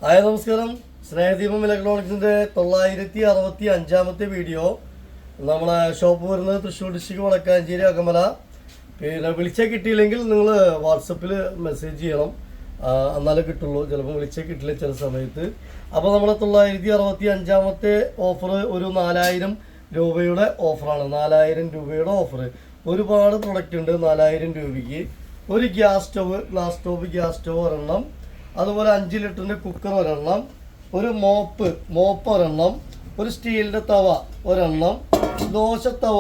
Hi നമസ്കാരം. സ്നേഹദീപം ഇലക്ട്രോണിക്സിൻ്റെ 965-ാമത്തെ video. നമ്മളെ shop വരുന്നത് തൃശ്ശൂർ ഡിസ്ട്രിക്ട് വടക്കാഞ്ചേരി അകമല. പിന്നെ വിളിച്ചാൽ കിട്ടിയില്ലെങ്കിൽ നിങ്ങൾ വാട്സപ്പിൽ മെസ്സേജ് ചെയ്യണം, എന്നാലേ കിട്ടുള്ളൂ. ചിലപ്പോൾ വിളിച്ചാൽ കിട്ടില്ല ചില സമയത്ത്. അപ്പോൾ നമ്മുടെ 965-ാമത്തെ ഓഫർ ഒരു 4000 രൂപയുടെ ഓഫറാണ്. 4000 രൂപയുടെ ഓഫർ. ഒരുപാട് പ്രൊഡക്റ്റ് ഉണ്ട്. 4000 രൂപയ്ക്ക് ഒരു ഗ്യാസ് സ്റ്റവ് ഒരെണ്ണം, അതുപോലെ 5 ലിറ്ററിൻ്റെ കുക്കർ ഒരെണ്ണം, ഒരു മോപ്പ് ഒരെണ്ണം, ഒരു സ്റ്റീലിൻ്റെ തവ ഒരെണ്ണം, ദോശത്തവ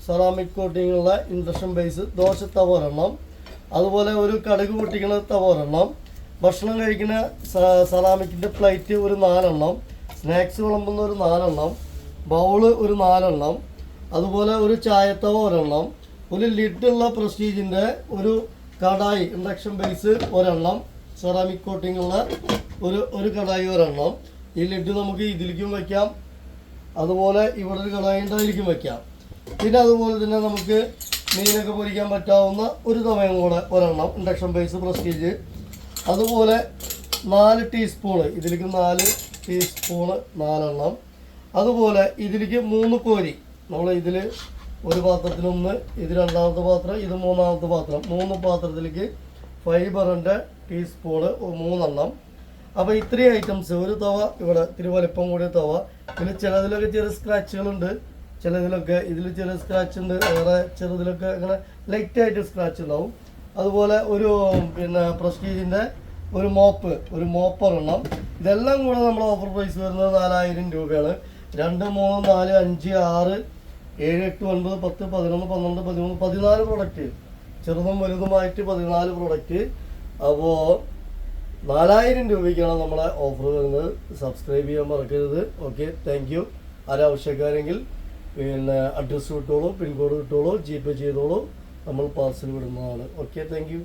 സെറാമിക് കോട്ടിങ്ങുള്ള ഇൻഡക്ഷൻ ബേസ് ദോശത്തവ ഒരെണ്ണം, അതുപോലെ ഒരു കടുക് പൊട്ടിക്കുന്ന തവ ഒരെണ്ണം, ഭക്ഷണം കഴിക്കുന്ന സെറാമിക്കിൻ്റെ പ്ലേറ്റ് ഒരു 4 എണ്ണം, സ്നാക്സ് വിളമ്പുന്ന ഒരു 4 എണ്ണം, ബൗള് ഒരു 4 എണ്ണം, അതുപോലെ ഒരു ചായത്തവ ഒരെണ്ണം, ഒരു ലിഡുള്ള പ്രസ്റ്റീജിൻ്റെ ഒരു കടായി ഇൻഡക്ഷൻ ബേസ് ഒരെണ്ണം, സെറാമിക് കോട്ടിംഗ് ഉള്ള ഒരു കടായി ഒരെണ്ണം. ഈ ലിഡ് നമുക്ക് ഇതിലേക്കും വയ്ക്കാം, അതുപോലെ ഇവിടെ ഒരു കടായി അതിലേക്കും വയ്ക്കാം. പിന്നെ അതുപോലെ തന്നെ നമുക്ക് മീനൊക്കെ പൊരിക്കാൻ പറ്റാവുന്ന ഒരു തവയും കൂടെ ഒരെണ്ണം, ഇൻഡക്ഷൻ ബേസ് പ്രസ്റ്റീജ്. അതുപോലെ 4 ടീസ്പൂണ്, ഇതിലേക്ക് 4 ടീസ്പൂണ് 4 എണ്ണം. അതുപോലെ ഇതിലേക്ക് 3 കോരി. നമ്മൾ ഇതിൽ ഒരു പാത്രത്തിലൊന്ന്, ഇത് 2ാമത്തെ പാത്രം, ഇത് 3ാമത്തെ പാത്രം. 3 പാത്രത്തിലേക്ക് ഫൈബറിൻ്റെ ടീസ്പൂണ് 3 എണ്ണം. അപ്പോൾ ഇത്രയും ഐറ്റംസ്. ഒരു തവ ഇവിടെ ഇത്തിരി വലിപ്പം കൂടിയ തവ. പിന്നെ ചിലതിലൊക്കെ ചെറിയ സ്ക്രാച്ചുകളുണ്ട്, ചിലതിലൊക്കെ ഇതിൽ ചെറിയ സ്ക്രാച്ച് ഉണ്ട്, വേറെ ചെറുതിലൊക്കെ അങ്ങനെ ലൈറ്റായിട്ട് സ്ക്രാച്ച് ഉണ്ടാവും. അതുപോലെ ഒരു പ്രസ്റ്റീജിൻ്റെ ഒരു മോപ്പ് ഒരെണ്ണം. ഇതെല്ലാം കൂടെ നമ്മുടെ ഓഫർ പ്രൈസ് വരുന്നത് 4000 രൂപയാണ്. 2, 3, 4, 5, 6, 7, 8, 9, 10, 11, 12, 13, 14 പ്രൊഡക്റ്റ്. ചെറുതും വലുതുമായിട്ട് 14 പ്രൊഡക്റ്റ്. അപ്പോൾ 4000 രൂപയ്ക്കാണ് നമ്മളെ ഓഫർ വരുന്നത്. സബ്സ്ക്രൈബ് ചെയ്യാൻ മറക്കരുത്. Okay, thank you. ആവശ്യക്കാരെങ്കിൽ അഡ്രസ്സ് കിട്ടോളൂ, പിൻകോഡ് കിട്ടോളൂ, ജിപേ ചെയ്തോളൂ, നമ്മൾ പാർസൽ വിടുന്നതാണ്. Okay, thank U.